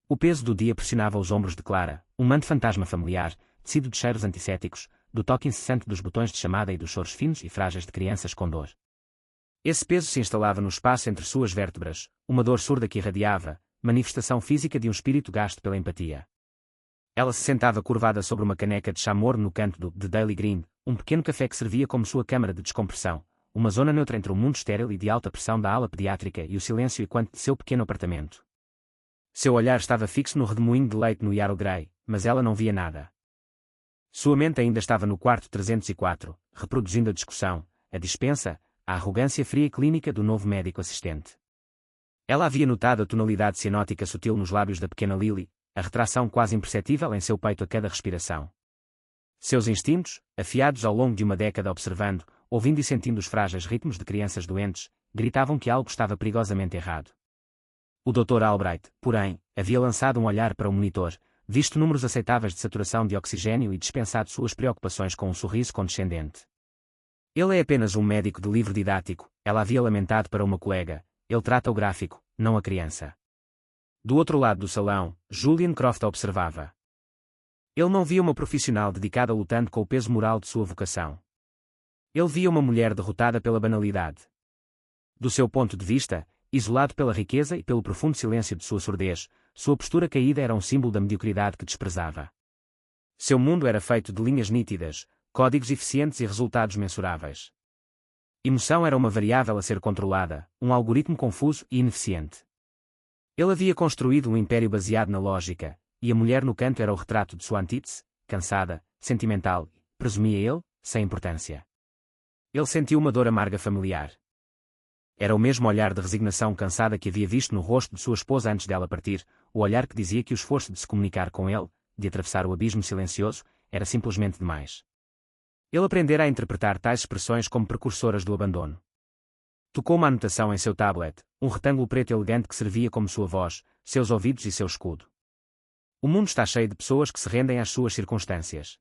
O peso do dia pressionava os ombros de Clara, um manto fantasma familiar, tecido de cheiros antisséticos, do toque incessante dos botões de chamada e dos choros finos e frágeis de crianças com dor. Esse peso se instalava no espaço entre suas vértebras, uma dor surda que irradiava, manifestação física de um espírito gasto pela empatia. Ela se sentava curvada sobre uma caneca de chá morno no canto do The Daily Grind, um pequeno café que servia como sua câmara de descompressão, uma zona neutra entre o mundo estéril e de alta pressão da ala pediátrica e o silêncio equante de seu pequeno apartamento. Seu olhar estava fixo no redemoinho de leite no Yarrow Grey, mas ela não via nada. Sua mente ainda estava no quarto 304, reproduzindo a discussão, a dispensa, a arrogância fria e clínica do novo médico assistente. Ela havia notado a tonalidade cianótica sutil nos lábios da pequena Lily, a retração quase imperceptível em seu peito a cada respiração. Seus instintos, afiados ao longo de uma década observando, ouvindo e sentindo os frágeis ritmos de crianças doentes, gritavam que algo estava perigosamente errado. O Dr. Albright, porém, havia lançado um olhar para o monitor, visto números aceitáveis de saturação de oxigênio e dispensado suas preocupações com um sorriso condescendente. Ele é apenas um médico de livro didático, ela havia lamentado para uma colega, ele trata o gráfico, não a criança. Do outro lado do salão, Julian Croft observava. Ele não via uma profissional dedicada lutando com o peso moral de sua vocação. Ele via uma mulher derrotada pela banalidade. Do seu ponto de vista, isolado pela riqueza e pelo profundo silêncio de sua surdez, sua postura caída era um símbolo da mediocridade que desprezava. Seu mundo era feito de linhas nítidas, códigos eficientes e resultados mensuráveis. Emoção era uma variável a ser controlada, um algoritmo confuso e ineficiente. Ele havia construído um império baseado na lógica, e a mulher no canto era o retrato de sua antítese, cansada, sentimental, presumia ele, sem importância. Ele sentiu uma dor amarga familiar. Era o mesmo olhar de resignação cansada que havia visto no rosto de sua esposa antes dela partir, o olhar que dizia que o esforço de se comunicar com ele, de atravessar o abismo silencioso, era simplesmente demais. Ele aprendera a interpretar tais expressões como precursoras do abandono. Tocou uma anotação em seu tablet, um retângulo preto elegante que servia como sua voz, seus ouvidos e seu escudo. O mundo está cheio de pessoas que se rendem às suas circunstâncias.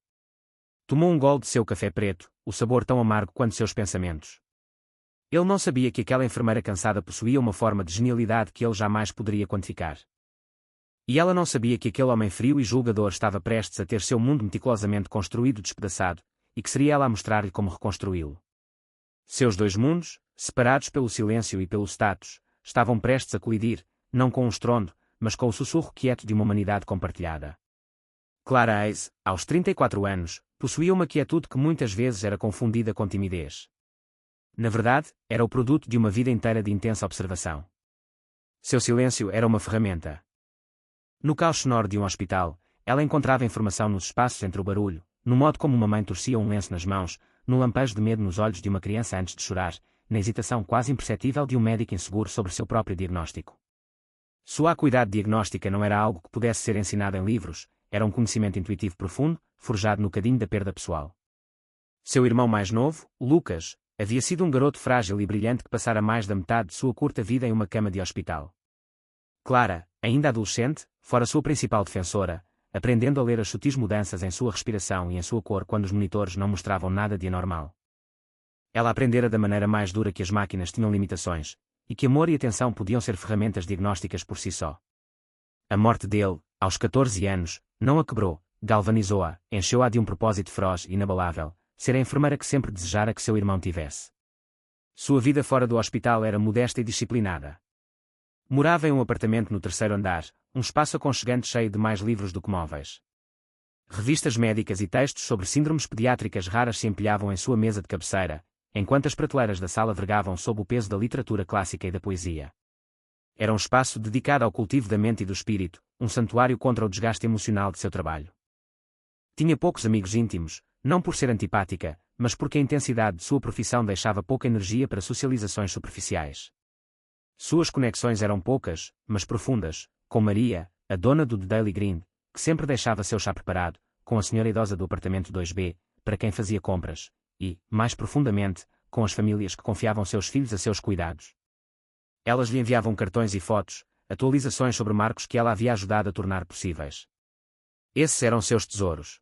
Tomou um gole de seu café preto, o sabor tão amargo quanto seus pensamentos. Ele não sabia que aquela enfermeira cansada possuía uma forma de genialidade que ele jamais poderia quantificar. E ela não sabia que aquele homem frio e julgador estava prestes a ter seu mundo meticulosamente construído despedaçado, e que seria ela a mostrar-lhe como reconstruí-lo. Seus dois mundos, separados pelo silêncio e pelo status, estavam prestes a colidir, não com um estrondo, mas com o sussurro quieto de uma humanidade compartilhada. Clara Hayes, aos 34 anos, possuía uma quietude que muitas vezes era confundida com timidez. Na verdade, era o produto de uma vida inteira de intensa observação. Seu silêncio era uma ferramenta. No caos sonoro de um hospital, ela encontrava informação nos espaços entre o barulho, no modo como uma mãe torcia um lenço nas mãos, no lampejo de medo nos olhos de uma criança antes de chorar, na hesitação quase imperceptível de um médico inseguro sobre seu próprio diagnóstico. Sua acuidade diagnóstica não era algo que pudesse ser ensinado em livros, era um conhecimento intuitivo profundo, forjado no cadinho da perda pessoal. Seu irmão mais novo, Lucas, havia sido um garoto frágil e brilhante que passara mais da metade de sua curta vida em uma cama de hospital. Clara, ainda adolescente, fora sua principal defensora, aprendendo a ler as sutis mudanças em sua respiração e em sua cor quando os monitores não mostravam nada de anormal. Ela aprendera da maneira mais dura que as máquinas tinham limitações, e que amor e atenção podiam ser ferramentas diagnósticas por si só. A morte dele, aos 14 anos, não a quebrou, galvanizou-a, encheu-a de um propósito feroz e inabalável, ser a enfermeira que sempre desejara que seu irmão tivesse. Sua vida fora do hospital era modesta e disciplinada. Morava em um apartamento no terceiro andar, um espaço aconchegante cheio de mais livros do que móveis. Revistas médicas e textos sobre síndromes pediátricas raras se empilhavam em sua mesa de cabeceira, enquanto as prateleiras da sala vergavam sob o peso da literatura clássica e da poesia. Era um espaço dedicado ao cultivo da mente e do espírito, um santuário contra o desgaste emocional de seu trabalho. Tinha poucos amigos íntimos, não por ser antipática, mas porque a intensidade de sua profissão deixava pouca energia para socializações superficiais. Suas conexões eram poucas, mas profundas, com Maria, a dona do The Daily Grind, que sempre deixava seu chá preparado, com a senhora idosa do apartamento 2B, para quem fazia compras, e, mais profundamente, com as famílias que confiavam seus filhos a seus cuidados. Elas lhe enviavam cartões e fotos, atualizações sobre marcos que ela havia ajudado a tornar possíveis. Esses eram seus tesouros.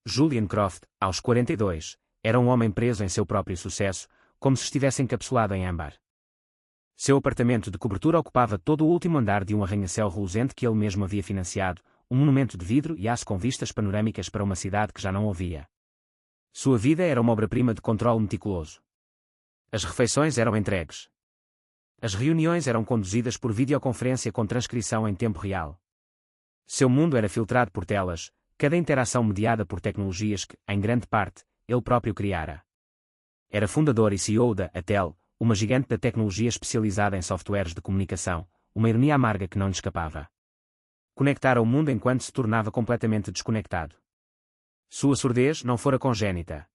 Julian Croft, aos 42, era um homem preso em seu próprio sucesso, como se estivesse encapsulado em âmbar. Seu apartamento de cobertura ocupava todo o último andar de um arranha-céu reluzente que ele mesmo havia financiado, um monumento de vidro e aço com vistas panorâmicas para uma cidade que já não ouvia. Sua vida era uma obra-prima de controle meticuloso. As refeições eram entregues. As reuniões eram conduzidas por videoconferência com transcrição em tempo real. Seu mundo era filtrado por telas, cada interação mediada por tecnologias que, em grande parte, ele próprio criara. Era fundador e CEO da Atel, uma gigante da tecnologia especializada em softwares de comunicação, uma ironia amarga que não lhe escapava. Conectara o mundo enquanto se tornava completamente desconectado. Sua surdez não fora congénita.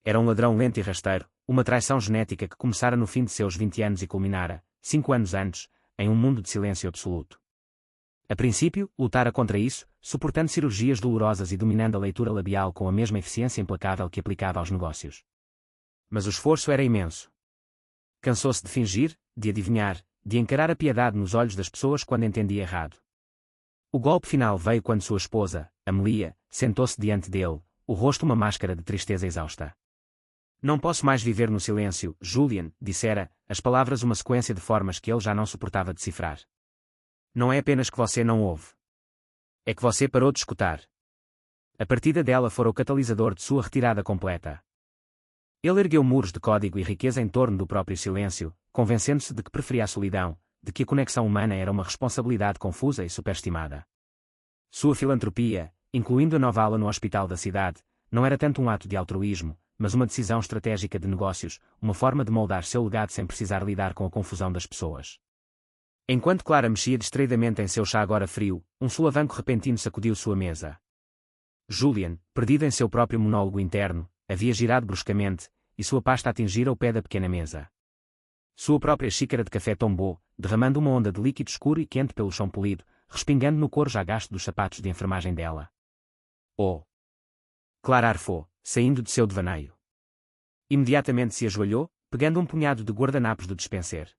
Era um ladrão lento e rasteiro, uma traição genética que começara no fim de seus 20 anos e culminara, 5 anos antes, em um mundo de silêncio absoluto. A princípio, lutara contra isso, suportando cirurgias dolorosas e dominando a leitura labial com a mesma eficiência implacável que aplicava aos negócios. Mas o esforço era imenso. Cansou-se de fingir, de adivinhar, de encarar a piedade nos olhos das pessoas quando entendia errado. O golpe final veio quando sua esposa, Amelia, sentou-se diante dele, o rosto uma máscara de tristeza exausta. Não posso mais viver no silêncio, Julian, dissera, as palavras uma sequência de formas que ele já não suportava decifrar. Não é apenas que você não ouve. É que você parou de escutar. A partida dela fora o catalisador de sua retirada completa. Ele ergueu muros de código e riqueza em torno do próprio silêncio, convencendo-se de que preferia a solidão, de que a conexão humana era uma responsabilidade confusa e superestimada. Sua filantropia, incluindo a nova ala no hospital da cidade, não era tanto um ato de altruísmo, mas uma decisão estratégica de negócios, uma forma de moldar seu legado sem precisar lidar com a confusão das pessoas. Enquanto Clara mexia distraidamente em seu chá agora frio, um solavanco repentino sacudiu sua mesa. Julian, perdido em seu próprio monólogo interno, havia girado bruscamente, e sua pasta atingira o pé da pequena mesa. Sua própria xícara de café tombou, derramando uma onda de líquido escuro e quente pelo chão polido, respingando no couro já gasto dos sapatos de enfermagem dela. Oh! Clara arfou, saindo de seu devaneio. Imediatamente se ajoelhou, pegando um punhado de guardanapos do dispenser.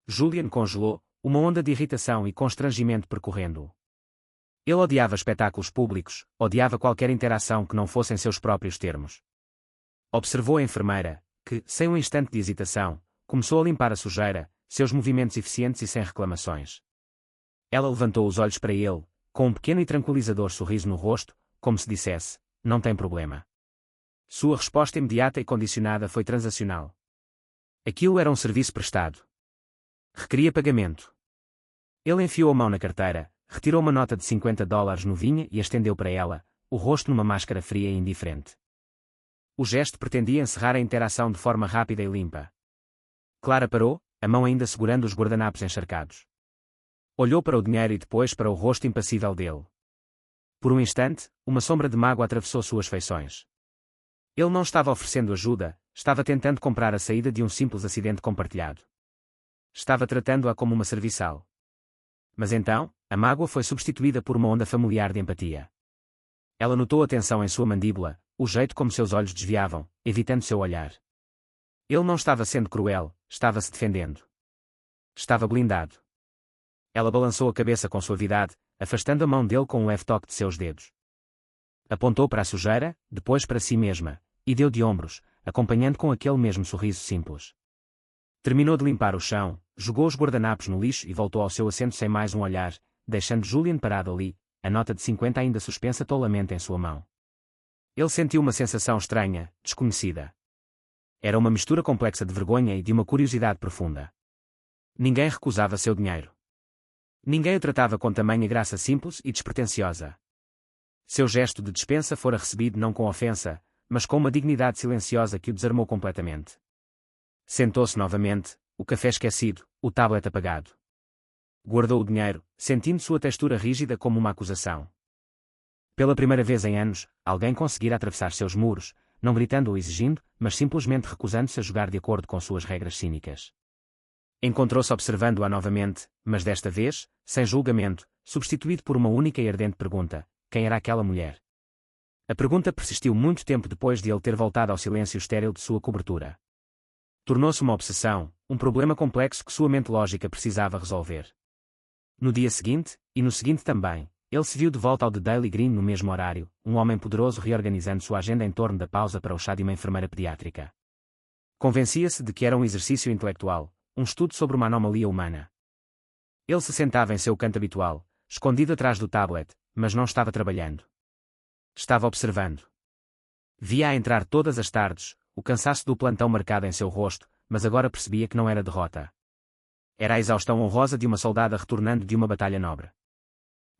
Julian congelou, uma onda de irritação e constrangimento percorrendo-o. Ele odiava espetáculos públicos, odiava qualquer interação que não fosse em seus próprios termos. Observou a enfermeira, que, sem um instante de hesitação, começou a limpar a sujeira, seus movimentos eficientes e sem reclamações. Ela levantou os olhos para ele, com um pequeno e tranquilizador sorriso no rosto, como se dissesse, não tem problema. Sua resposta imediata e condicionada foi transacional. Aquilo era um serviço prestado. Requeria pagamento. Ele enfiou a mão na carteira, retirou uma nota de $50 novinha e a estendeu para ela, o rosto numa máscara fria e indiferente. O gesto pretendia encerrar a interação de forma rápida e limpa. Clara parou, a mão ainda segurando os guardanapos encharcados. Olhou para o dinheiro e depois para o rosto impassível dele. Por um instante, uma sombra de mágoa atravessou suas feições. Ele não estava oferecendo ajuda, estava tentando comprar a saída de um simples acidente compartilhado. Estava tratando-a como uma serviçal. Mas então, a mágoa foi substituída por uma onda familiar de empatia. Ela notou a tensão em sua mandíbula, o jeito como seus olhos desviavam, evitando seu olhar. Ele não estava sendo cruel, estava se defendendo. Estava blindado. Ela balançou a cabeça com suavidade, afastando a mão dele com um leve toque de seus dedos. Apontou para a sujeira, depois para si mesma, e deu de ombros, acompanhando com aquele mesmo sorriso simples. Terminou de limpar o chão, jogou os guardanapos no lixo e voltou ao seu assento sem mais um olhar, deixando Julian parado ali, a nota de 50 ainda suspensa tolamente em sua mão. Ele sentiu uma sensação estranha, desconhecida. Era uma mistura complexa de vergonha e de uma curiosidade profunda. Ninguém recusava seu dinheiro. Ninguém o tratava com tamanha graça simples e despretensiosa. Seu gesto de dispensa fora recebido não com ofensa, mas com uma dignidade silenciosa que o desarmou completamente. Sentou-se novamente, o café esquecido, o tablet apagado. Guardou o dinheiro, sentindo sua textura rígida como uma acusação. Pela primeira vez em anos, alguém conseguira atravessar seus muros, não gritando ou exigindo, mas simplesmente recusando-se a jogar de acordo com suas regras cínicas. Encontrou-se observando-a novamente, mas desta vez, sem julgamento, substituído por uma única e ardente pergunta: quem era aquela mulher? A pergunta persistiu muito tempo depois de ele ter voltado ao silêncio estéril de sua cobertura. Tornou-se uma obsessão, um problema complexo que sua mente lógica precisava resolver. No dia seguinte, e no seguinte também, ele se viu de volta ao The Daily Green no mesmo horário, um homem poderoso reorganizando sua agenda em torno da pausa para o chá de uma enfermeira pediátrica. Convencia-se de que era um exercício intelectual, um estudo sobre uma anomalia humana. Ele se sentava em seu canto habitual, escondido atrás do tablet, mas não estava trabalhando. Estava observando. Via-a entrar todas as tardes, o cansaço do plantão marcado em seu rosto, mas agora percebia que não era derrota. Era a exaustão honrosa de uma soldada retornando de uma batalha nobre.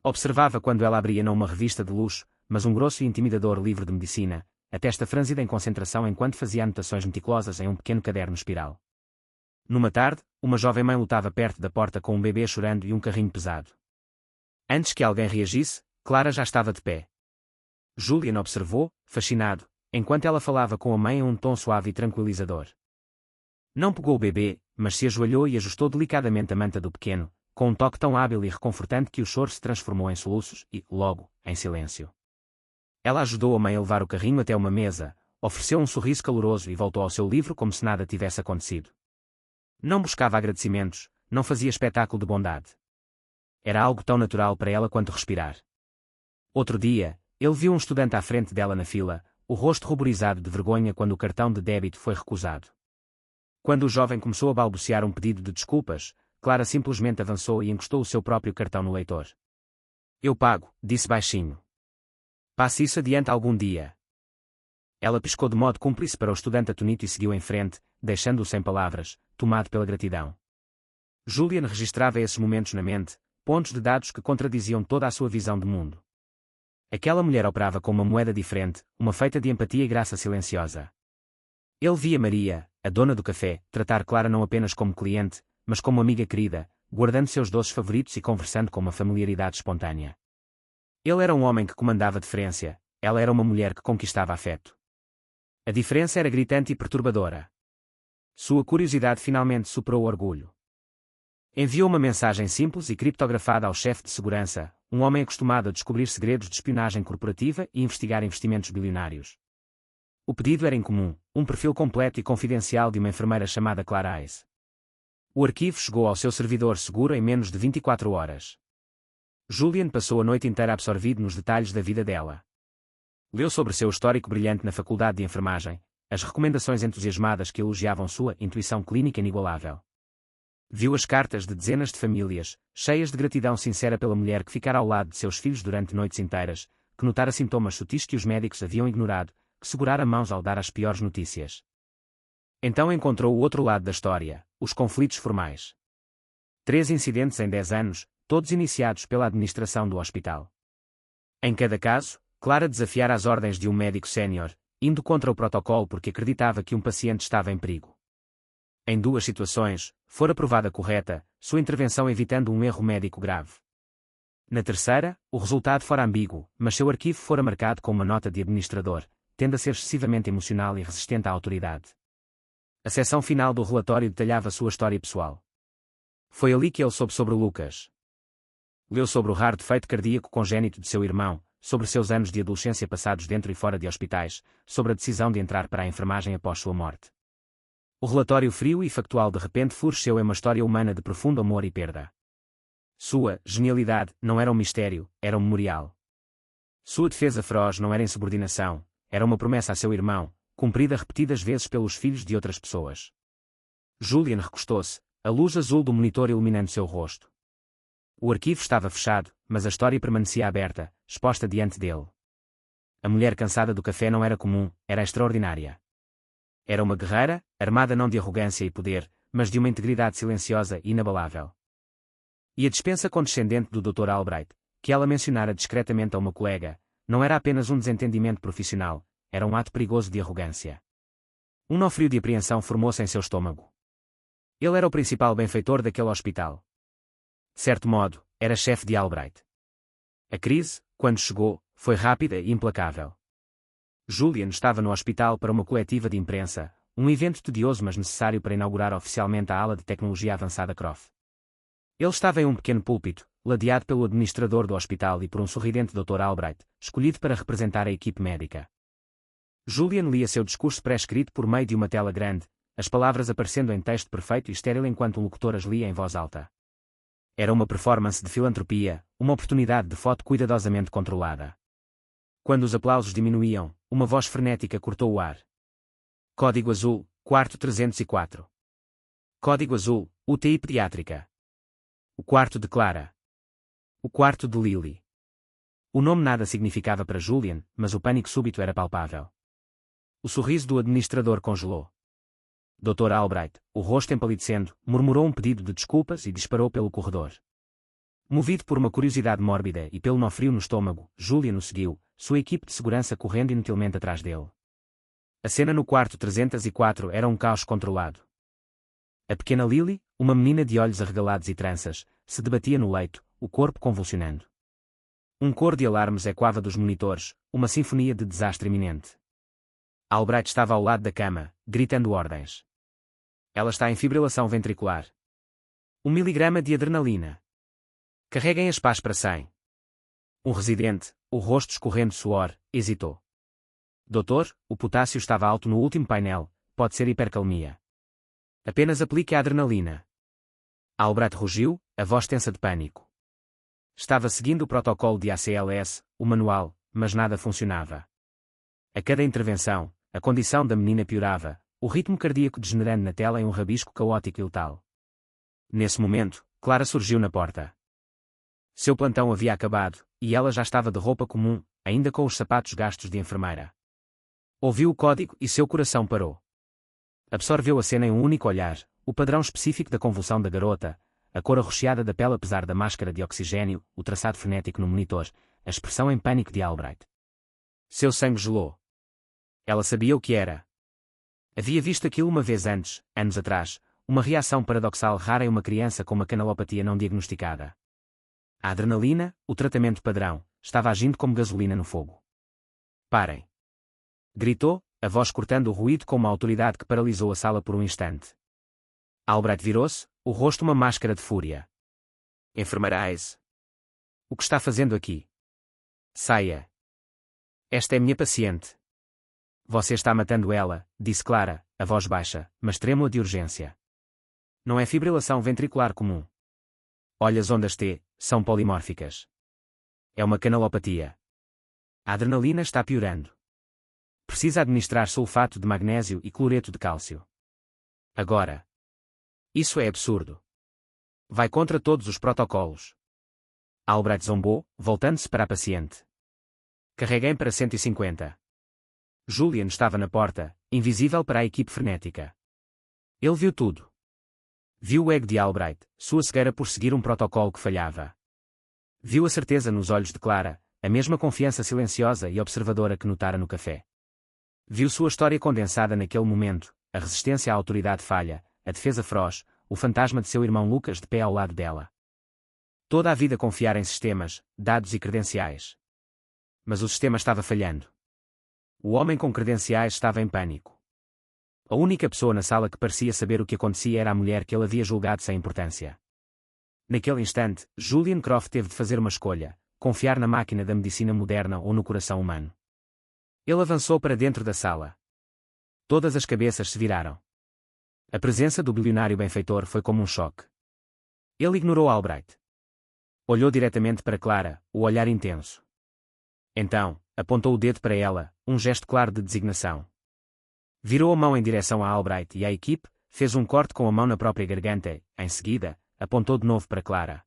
Observava quando ela abria não uma revista de luxo, mas um grosso e intimidador livro de medicina, a testa franzida em concentração enquanto fazia anotações meticulosas em um pequeno caderno espiral. Numa tarde, uma jovem mãe lutava perto da porta com um bebê chorando e um carrinho pesado. Antes que alguém reagisse, Clara já estava de pé. Julian observou, fascinado, enquanto ela falava com a mãe em um tom suave e tranquilizador. Não pegou o bebê, mas se ajoelhou e ajustou delicadamente a manta do pequeno, com um toque tão hábil e reconfortante que o choro se transformou em soluços e, logo, em silêncio. Ela ajudou a mãe a levar o carrinho até uma mesa, ofereceu um sorriso caloroso e voltou ao seu livro como se nada tivesse acontecido. Não buscava agradecimentos, não fazia espetáculo de bondade. Era algo tão natural para ela quanto respirar. Outro dia, ele viu um estudante à frente dela na fila, o rosto ruborizado de vergonha quando o cartão de débito foi recusado. Quando o jovem começou a balbuciar um pedido de desculpas, Clara simplesmente avançou e encostou o seu próprio cartão no leitor. Eu pago, disse baixinho. Passe isso adiante algum dia. Ela piscou de modo cúmplice para o estudante atonito e seguiu em frente, deixando-o sem palavras, tomado pela gratidão. Julian registrava esses momentos na mente, pontos de dados que contradiziam toda a sua visão de mundo. Aquela mulher operava com uma moeda diferente, uma feita de empatia e graça silenciosa. Ele via Maria, a dona do café, tratar Clara não apenas como cliente, mas como amiga querida, guardando seus doces favoritos e conversando com uma familiaridade espontânea. Ele era um homem que comandava deferência, ela era uma mulher que conquistava afeto. A diferença era gritante e perturbadora. Sua curiosidade finalmente superou o orgulho. Enviou uma mensagem simples e criptografada ao chefe de segurança, um homem acostumado a descobrir segredos de espionagem corporativa e investigar investimentos bilionários. O pedido era incomum, um perfil completo e confidencial de uma enfermeira chamada Clara Eyes. O arquivo chegou ao seu servidor seguro em menos de 24 horas. Julian passou a noite inteira absorvido nos detalhes da vida dela. Leu sobre seu histórico brilhante na faculdade de enfermagem, as recomendações entusiasmadas que elogiavam sua intuição clínica inigualável. Viu as cartas de dezenas de famílias, cheias de gratidão sincera pela mulher que ficara ao lado de seus filhos durante noites inteiras, que notara sintomas sutis que os médicos haviam ignorado, que segurara mãos ao dar as piores notícias. Então encontrou o outro lado da história, os conflitos formais. 3 incidentes em 10 anos, todos iniciados pela administração do hospital. Em cada caso, Clara desafiara as ordens de um médico sénior, indo contra o protocolo porque acreditava que um paciente estava em perigo. Em 2 situações, fora provada correta, sua intervenção evitando um erro médico grave. Na terceira, o resultado fora ambíguo, mas seu arquivo fora marcado com uma nota de administrador, tende a ser excessivamente emocional e resistente à autoridade. A seção final do relatório detalhava sua história pessoal. Foi ali que ele soube sobre o Lucas. Leu sobre o raro defeito cardíaco congénito de seu irmão, sobre seus anos de adolescência passados dentro e fora de hospitais, sobre a decisão de entrar para a enfermagem após sua morte. O relatório frio e factual de repente floresceu em uma história humana de profundo amor e perda. Sua genialidade não era um mistério, era um memorial. Sua defesa feroz não era insubordinação, era uma promessa a seu irmão, cumprida repetidas vezes pelos filhos de outras pessoas. Julian recostou-se, a luz azul do monitor iluminando seu rosto. O arquivo estava fechado, mas a história permanecia aberta, exposta diante dele. A mulher cansada do café não era comum, era extraordinária. Era uma guerreira, armada não de arrogância e poder, mas de uma integridade silenciosa e inabalável. E a dispensa condescendente do Dr. Albright, que ela mencionara discretamente a uma colega, não era apenas um desentendimento profissional, era um ato perigoso de arrogância. Um nó frio de apreensão formou-se em seu estômago. Ele era o principal benfeitor daquele hospital. De certo modo, era chefe de Albright. A crise, quando chegou, foi rápida e implacável. Julian estava no hospital para uma coletiva de imprensa, um evento tedioso mas necessário para inaugurar oficialmente a ala de tecnologia avançada Croft. Ele estava em um pequeno púlpito, ladeado pelo administrador do hospital e por um sorridente Dr. Albright, escolhido para representar a equipe médica. Julian lia seu discurso pré-escrito por meio de uma tela grande, as palavras aparecendo em texto perfeito e estéril enquanto um locutor as lia em voz alta. Era uma performance de filantropia, uma oportunidade de foto cuidadosamente controlada. Quando os aplausos diminuíam, uma voz frenética cortou o ar. Código azul, quarto 304. Código azul, UTI pediátrica. O quarto de Clara. O quarto de Lily. O nome nada significava para Julian, mas o pânico súbito era palpável. O sorriso do administrador congelou. Dr. Albright, o rosto empalidecendo, murmurou um pedido de desculpas e disparou pelo corredor. Movido por uma curiosidade mórbida e pelo nó frio no estômago, Julian o seguiu, sua equipe de segurança correndo inutilmente atrás dele. A cena no quarto 304 era um caos controlado. A pequena Lily, uma menina de olhos arregalados e tranças, se debatia no leito, o corpo convulsionando. Um coro de alarmes ecoava dos monitores, uma sinfonia de desastre iminente. Albright estava ao lado da cama, gritando ordens. Ela está em fibrilação ventricular. 1 miligrama de adrenalina. Carreguem as pás para 100. Um residente, o rosto escorrendo suor, hesitou. Doutor, o potássio estava alto no último painel, pode ser hipercalmia. Apenas aplique a adrenalina. Albright rugiu, a voz tensa de pânico. Estava seguindo o protocolo de ACLS, o manual, mas nada funcionava. A cada intervenção, a condição da menina piorava, o ritmo cardíaco degenerando na tela em um rabisco caótico e letal. Nesse momento, Clara surgiu na porta. Seu plantão havia acabado, e ela já estava de roupa comum, ainda com os sapatos gastos de enfermeira. Ouviu o código e seu coração parou. Absorveu a cena em um único olhar, o padrão específico da convulsão da garota, a cor arroxeada da pele apesar da máscara de oxigênio, o traçado frenético no monitor, a expressão em pânico de Albright. Seu sangue gelou. Ela sabia o que era. Havia visto aquilo uma vez antes, anos atrás, uma reação paradoxal rara em uma criança com uma canalopatia não diagnosticada. A adrenalina, o tratamento padrão, estava agindo como gasolina no fogo. Parem! Gritou, a voz cortando o ruído com uma autoridade que paralisou a sala por um instante. Albright virou-se, o rosto uma máscara de fúria. Enfermeira Ice. O que está fazendo aqui? Saia. Esta é minha paciente. Você está matando ela, disse Clara, a voz baixa, mas trêmula de urgência. Não é fibrilação ventricular comum. Olha as ondas T, são polimórficas. É uma canalopatia. A adrenalina está piorando. Precisa administrar sulfato de magnésio e cloreto de cálcio. Agora. Isso é absurdo. Vai contra todos os protocolos. Albright zombou, voltando-se para a paciente. Carreguem para 150. Julian estava na porta, invisível para a equipe frenética. Ele viu tudo. Viu o ego de Albright, sua cegueira por seguir um protocolo que falhava. Viu a certeza nos olhos de Clara, a mesma confiança silenciosa e observadora que notara no café. Viu sua história condensada naquele momento, a resistência à autoridade falha, a defesa feroz, o fantasma de seu irmão Lucas de pé ao lado dela. Toda a vida confiar em sistemas, dados e credenciais. Mas o sistema estava falhando. O homem com credenciais estava em pânico. A única pessoa na sala que parecia saber o que acontecia era a mulher que ele havia julgado sem importância. Naquele instante, Julian Croft teve de fazer uma escolha, confiar na máquina da medicina moderna ou no coração humano. Ele avançou para dentro da sala. Todas as cabeças se viraram. A presença do bilionário benfeitor foi como um choque. Ele ignorou Albright. Olhou diretamente para Clara, o olhar intenso. Então, apontou o dedo para ela, um gesto claro de designação. Virou a mão em direção a Albright e à equipe, fez um corte com a mão na própria garganta e, em seguida, apontou de novo para Clara.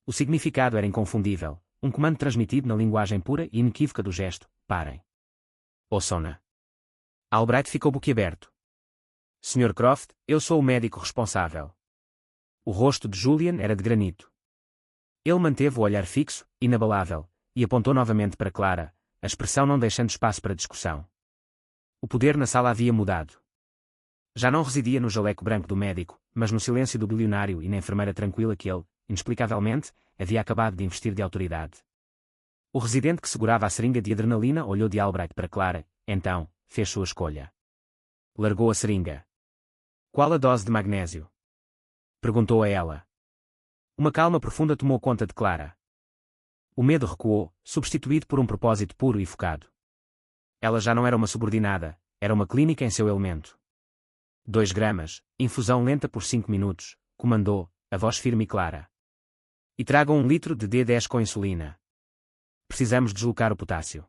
O significado era inconfundível, um comando transmitido na linguagem pura e inequívoca do gesto: parem. Ouçam-na. Albright ficou boquiaberto. Sr. Croft, eu sou o médico responsável. O rosto de Julian era de granito. Ele manteve o olhar fixo, inabalável, e apontou novamente para Clara, a expressão não deixando espaço para discussão. O poder na sala havia mudado. Já não residia no jaleco branco do médico, mas no silêncio do bilionário e na enfermeira tranquila que ele, inexplicavelmente, havia acabado de investir de autoridade. O residente que segurava a seringa de adrenalina olhou de Albright para Clara, então, fez sua escolha. Largou a seringa. Qual a dose de magnésio? Perguntou a ela. Uma calma profunda tomou conta de Clara. O medo recuou, substituído por um propósito puro e focado. Ela já não era uma subordinada, era uma clínica em seu elemento. 2 gramas, infusão lenta por 5 minutos, comandou, a voz firme e clara. E tragam 1 litro de D10 com insulina. Precisamos deslocar o potássio.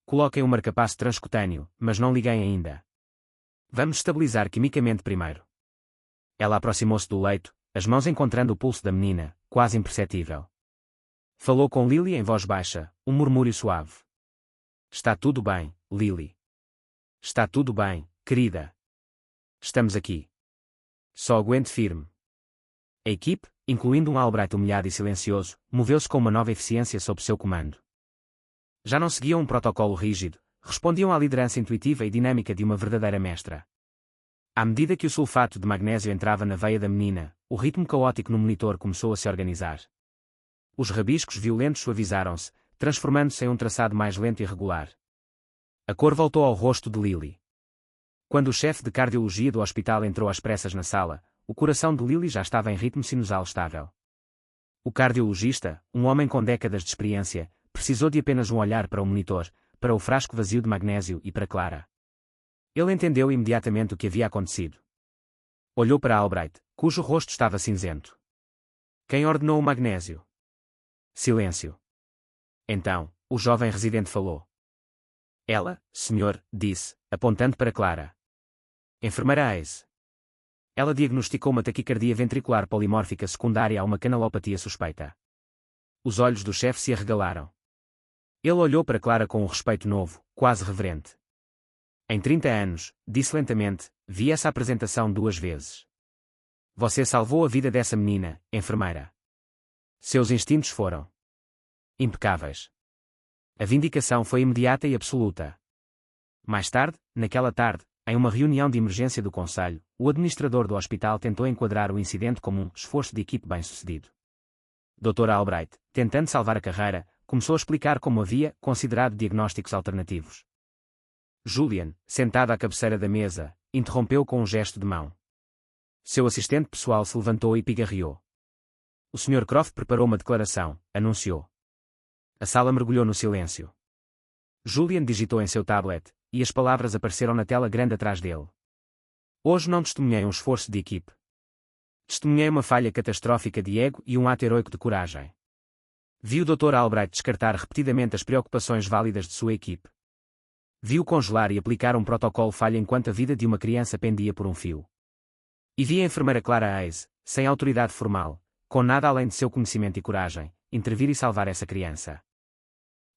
Coloquem o marcapasso transcutâneo, mas não liguem ainda. Vamos estabilizar quimicamente primeiro. Ela aproximou-se do leito, as mãos encontrando o pulso da menina, quase imperceptível. Falou com Lily em voz baixa, um murmúrio suave. Está tudo bem, Lily. Está tudo bem, querida. Estamos aqui. Só aguente firme. A equipe, incluindo um Albright humilhado e silencioso, moveu-se com uma nova eficiência sob seu comando. Já não seguiam um protocolo rígido, respondiam à liderança intuitiva e dinâmica de uma verdadeira mestra. À medida que o sulfato de magnésio entrava na veia da menina, o ritmo caótico no monitor começou a se organizar. Os rabiscos violentos suavizaram-se, transformando-se em um traçado mais lento e regular. A cor voltou ao rosto de Lily. Quando o chefe de cardiologia do hospital entrou às pressas na sala, o coração de Lily já estava em ritmo sinusal estável. O cardiologista, um homem com décadas de experiência, precisou de apenas um olhar para o monitor, para o frasco vazio de magnésio e para Clara. Ele entendeu imediatamente o que havia acontecido. Olhou para Albright, cujo rosto estava cinzento. Quem ordenou o magnésio? Silêncio. Então, o jovem residente falou. Ela, senhor, disse, apontando para Clara. Enfermeira Hayes. Ela diagnosticou uma taquicardia ventricular polimórfica secundária a uma canalopatia suspeita. Os olhos do chefe se arregalaram. Ele olhou para Clara com um respeito novo, quase reverente. Em 30 anos, disse lentamente, vi essa apresentação 2 vezes. Você salvou a vida dessa menina, enfermeira. Seus instintos foram impecáveis. A vindicação foi imediata e absoluta. Mais tarde, naquela tarde, em uma reunião de emergência do conselho, o administrador do hospital tentou enquadrar o incidente como um esforço de equipe bem-sucedido. Dr. Albright, tentando salvar a carreira, começou a explicar como havia considerado diagnósticos alternativos. Julian, sentado à cabeceira da mesa, interrompeu com um gesto de mão. Seu assistente pessoal se levantou e pigarreou. O Sr. Croft preparou uma declaração, anunciou. A sala mergulhou no silêncio. Julian digitou em seu tablet, e as palavras apareceram na tela grande atrás dele. Hoje não testemunhei um esforço de equipe. Testemunhei uma falha catastrófica de ego e um ato heroico de coragem. Vi o Dr. Albright descartar repetidamente as preocupações válidas de sua equipe. Vi-o congelar e aplicar um protocolo falha enquanto a vida de uma criança pendia por um fio. E vi a enfermeira Clara Hayes, sem autoridade formal, com nada além de seu conhecimento e coragem, intervir e salvar essa criança.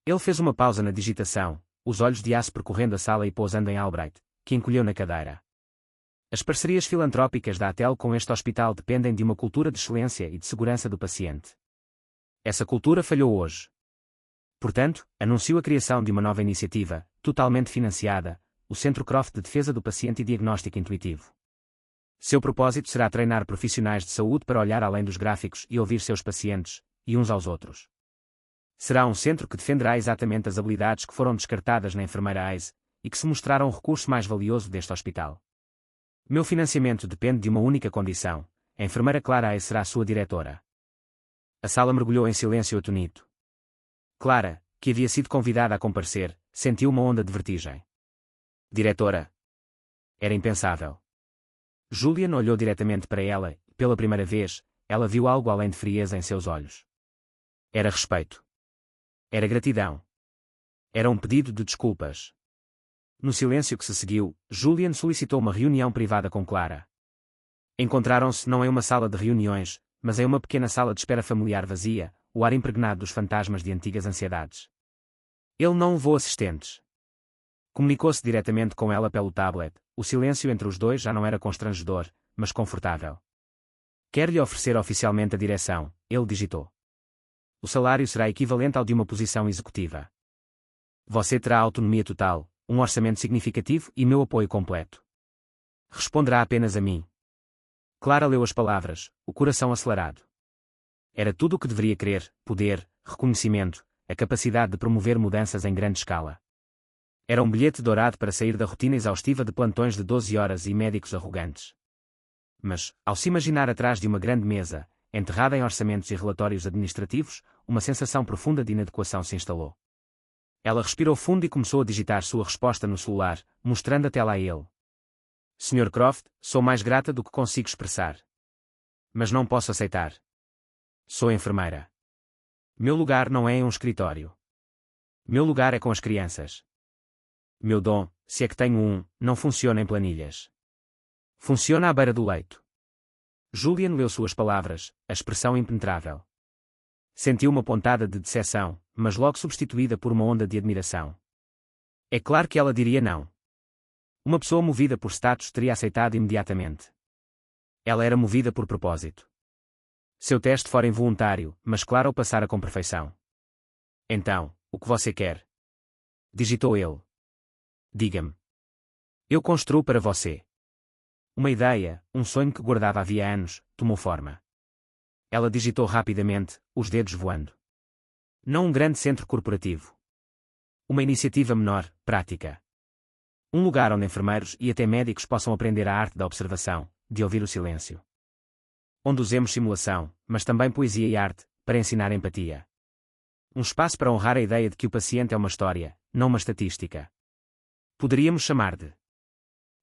Ele fez uma pausa na digitação, os olhos de aço percorrendo a sala e pousando em Albright, que encolheu na cadeira. As parcerias filantrópicas da ATEL com este hospital dependem de uma cultura de excelência e de segurança do paciente. Essa cultura falhou hoje. Portanto, anuncio a criação de uma nova iniciativa, totalmente financiada, o Centro Croft de Defesa do Paciente e Diagnóstico Intuitivo. Seu propósito será treinar profissionais de saúde para olhar além dos gráficos e ouvir seus pacientes, e uns aos outros. Será um centro que defenderá exatamente as habilidades que foram descartadas na enfermeira Hayes, e que se mostraram o recurso mais valioso deste hospital. Meu financiamento depende de uma única condição: a enfermeira Clara Hayes será sua diretora. A sala mergulhou em silêncio atonito. Clara, que havia sido convidada a comparecer, sentiu uma onda de vertigem. Diretora? Era impensável. Julian olhou diretamente para ela, e, pela primeira vez, ela viu algo além de frieza em seus olhos. Era respeito. Era gratidão. Era um pedido de desculpas. No silêncio que se seguiu, Julian solicitou uma reunião privada com Clara. Encontraram-se não em uma sala de reuniões, mas em uma pequena sala de espera familiar vazia, o ar impregnado dos fantasmas de antigas ansiedades. Ele não levou assistentes. Comunicou-se diretamente com ela pelo tablet, o silêncio entre os dois já não era constrangedor, mas confortável. Quer-lhe oferecer oficialmente a direção, ele digitou. O salário será equivalente ao de uma posição executiva. Você terá autonomia total, um orçamento significativo e meu apoio completo. Responderá apenas a mim. Clara leu as palavras, o coração acelerado. Era tudo o que deveria querer: poder, reconhecimento, a capacidade de promover mudanças em grande escala. Era um bilhete dourado para sair da rotina exaustiva de plantões de 12 horas e médicos arrogantes. Mas, ao se imaginar atrás de uma grande mesa, enterrada em orçamentos e relatórios administrativos, uma sensação profunda de inadequação se instalou. Ela respirou fundo e começou a digitar sua resposta no celular, mostrando a tela a ele. Sr. Croft, sou mais grata do que consigo expressar. Mas não posso aceitar. Sou enfermeira. Meu lugar não é em um escritório. Meu lugar é com as crianças. Meu dom, se é que tenho um, não funciona em planilhas. Funciona à beira do leito. Julian leu suas palavras, a expressão impenetrável. Sentiu uma pontada de decepção, mas logo substituída por uma onda de admiração. É claro que ela diria não. Uma pessoa movida por status teria aceitado imediatamente. Ela era movida por propósito. Seu teste fora involuntário, mas claro, o passara com perfeição. Então, o que você quer? Digitou ele. Diga-me. Eu construo para você. Uma ideia, um sonho que guardava havia anos, tomou forma. Ela digitou rapidamente, os dedos voando. Não um grande centro corporativo. Uma iniciativa menor, prática. Um lugar onde enfermeiros e até médicos possam aprender a arte da observação, de ouvir o silêncio. Onde usemos simulação, mas também poesia e arte, para ensinar empatia. Um espaço para honrar a ideia de que o paciente é uma história, não uma estatística. Poderíamos chamar de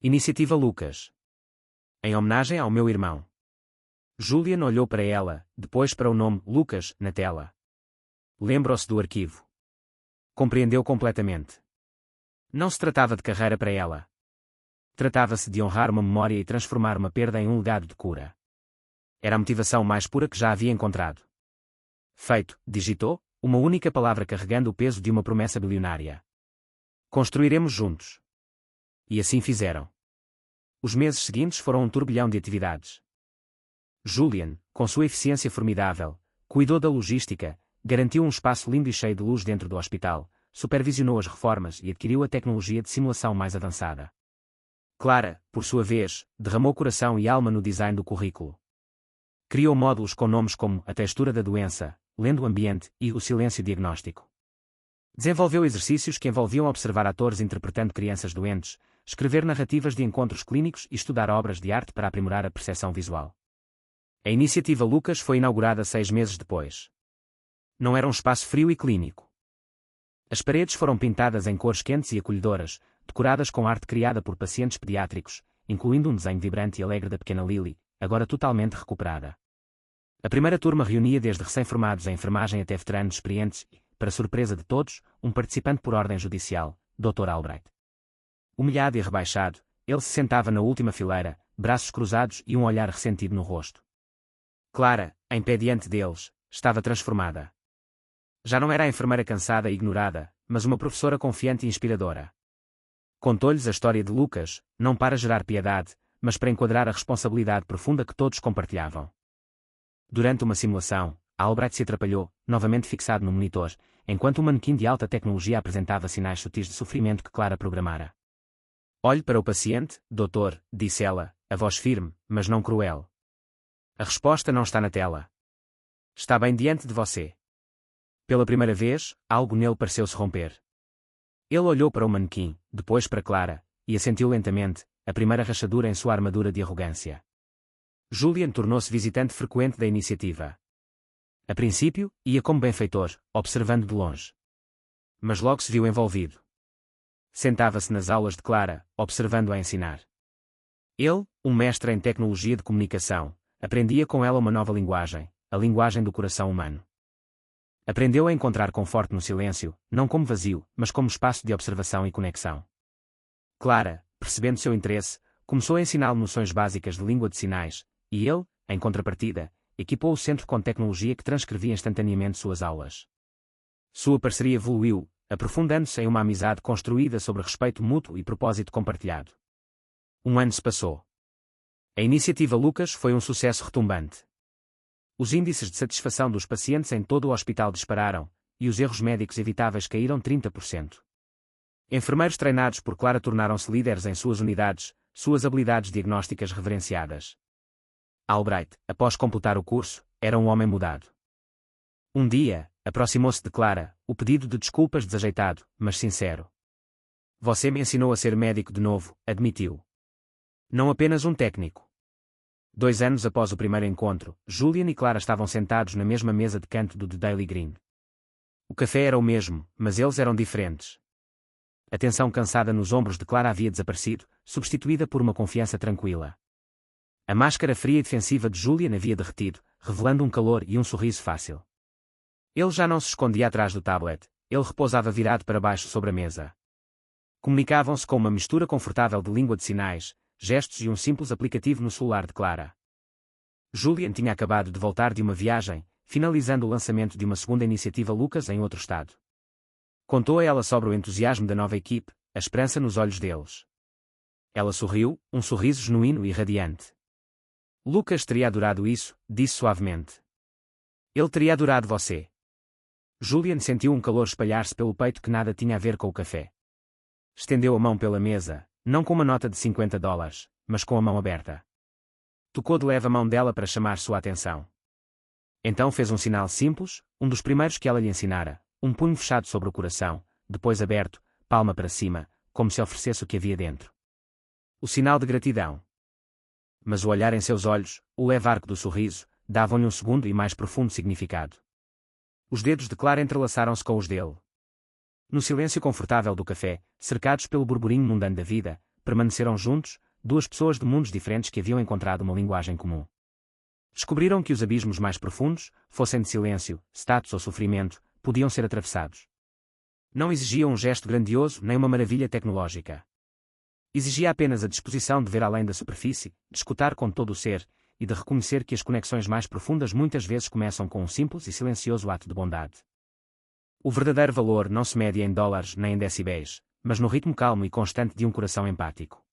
Iniciativa Lucas. Em homenagem ao meu irmão. Julian olhou para ela, depois para o nome Lucas na tela. Lembrou-se do arquivo. Compreendeu completamente. Não se tratava de carreira para ela. Tratava-se de honrar uma memória e transformar uma perda em um legado de cura. Era a motivação mais pura que já havia encontrado. Feito, digitou, uma única palavra carregando o peso de uma promessa bilionária. Construiremos juntos. E assim fizeram. Os meses seguintes foram um turbilhão de atividades. Julian, com sua eficiência formidável, cuidou da logística, garantiu um espaço lindo e cheio de luz dentro do hospital, supervisionou as reformas e adquiriu a tecnologia de simulação mais avançada. Clara, por sua vez, derramou coração e alma no design do currículo. Criou módulos com nomes como a textura da doença, lendo o ambiente e o silêncio diagnóstico. Desenvolveu exercícios que envolviam observar atores interpretando crianças doentes, escrever narrativas de encontros clínicos e estudar obras de arte para aprimorar a percepção visual. A iniciativa Lucas foi inaugurada 6 meses depois. Não era um espaço frio e clínico. As paredes foram pintadas em cores quentes e acolhedoras, decoradas com arte criada por pacientes pediátricos, incluindo um desenho vibrante e alegre da pequena Lily, agora totalmente recuperada. A primeira turma reunia desde recém-formados em enfermagem até veteranos experientes e, para surpresa de todos, um participante por ordem judicial, Dr. Albright. Humilhado e rebaixado, ele se sentava na última fileira, braços cruzados e um olhar ressentido no rosto. Clara, em pé diante deles, estava transformada. Já não era a enfermeira cansada e ignorada, mas uma professora confiante e inspiradora. Contou-lhes a história de Lucas, não para gerar piedade, mas para enquadrar a responsabilidade profunda que todos compartilhavam. Durante uma simulação, Albright se atrapalhou, novamente fixado no monitor, enquanto um manequim de alta tecnologia apresentava sinais sutis de sofrimento que Clara programara. Olhe para o paciente, doutor, disse ela, a voz firme, mas não cruel. A resposta não está na tela. Está bem diante de você. Pela primeira vez, algo nele pareceu-se romper. Ele olhou para o manequim, depois para Clara, e assentiu lentamente, a primeira rachadura em sua armadura de arrogância. Julian tornou-se visitante frequente da iniciativa. A princípio, ia como benfeitor, observando de longe. Mas logo se viu envolvido. Sentava-se nas aulas de Clara, observando-a a ensinar. Ele, um mestre em tecnologia de comunicação, aprendia com ela uma nova linguagem, a linguagem do coração humano. Aprendeu a encontrar conforto no silêncio, não como vazio, mas como espaço de observação e conexão. Clara, percebendo seu interesse, começou a ensiná-lo noções básicas de língua de sinais, e ele, em contrapartida, equipou o centro com tecnologia que transcrevia instantaneamente suas aulas. Sua parceria evoluiu, aprofundando-se em uma amizade construída sobre respeito mútuo e propósito compartilhado. Um ano se passou. A iniciativa Lucas foi um sucesso retumbante. Os índices de satisfação dos pacientes em todo o hospital dispararam, e os erros médicos evitáveis caíram 30%. Enfermeiros treinados por Clara tornaram-se líderes em suas unidades, suas habilidades diagnósticas reverenciadas. Albright, após completar o curso, era um homem mudado. Um dia, aproximou-se de Clara, o pedido de desculpas desajeitado, mas sincero. Você me ensinou a ser médico de novo, admitiu. Não apenas um técnico. 2 anos após o primeiro encontro, Julian e Clara estavam sentados na mesma mesa de canto do The Daily Green. O café era o mesmo, mas eles eram diferentes. A tensão cansada nos ombros de Clara havia desaparecido, substituída por uma confiança tranquila. A máscara fria e defensiva de Julian havia derretido, revelando um calor e um sorriso fácil. Ele já não se escondia atrás do tablet, ele repousava virado para baixo sobre a mesa. Comunicavam-se com uma mistura confortável de língua de sinais, gestos e um simples aplicativo no celular de Clara. Julian tinha acabado de voltar de uma viagem, finalizando o lançamento de uma segunda iniciativa Lucas em outro estado. Contou a ela sobre o entusiasmo da nova equipe, a esperança nos olhos deles. Ela sorriu, um sorriso genuíno e radiante. Lucas teria adorado isso, disse suavemente. Ele teria adorado você. Julian sentiu um calor espalhar-se pelo peito que nada tinha a ver com o café. Estendeu a mão pela mesa, não com uma nota de $50, mas com a mão aberta. Tocou de leve a mão dela para chamar sua atenção. Então fez um sinal simples, um dos primeiros que ela lhe ensinara, um punho fechado sobre o coração, depois aberto, palma para cima, como se oferecesse o que havia dentro. O sinal de gratidão. Mas o olhar em seus olhos, o leve arco do sorriso, davam-lhe um segundo e mais profundo significado. Os dedos de Clara entrelaçaram-se com os dele. No silêncio confortável do café, cercados pelo burburinho mundano da vida, permaneceram juntos, duas pessoas de mundos diferentes que haviam encontrado uma linguagem comum. Descobriram que os abismos mais profundos, fossem de silêncio, status ou sofrimento, podiam ser atravessados. Não exigiam um gesto grandioso nem uma maravilha tecnológica. Exigia apenas a disposição de ver além da superfície, de escutar com todo o ser, e de reconhecer que as conexões mais profundas muitas vezes começam com um simples e silencioso ato de bondade. O verdadeiro valor não se mede em dólares nem em decibéis, mas no ritmo calmo e constante de um coração empático.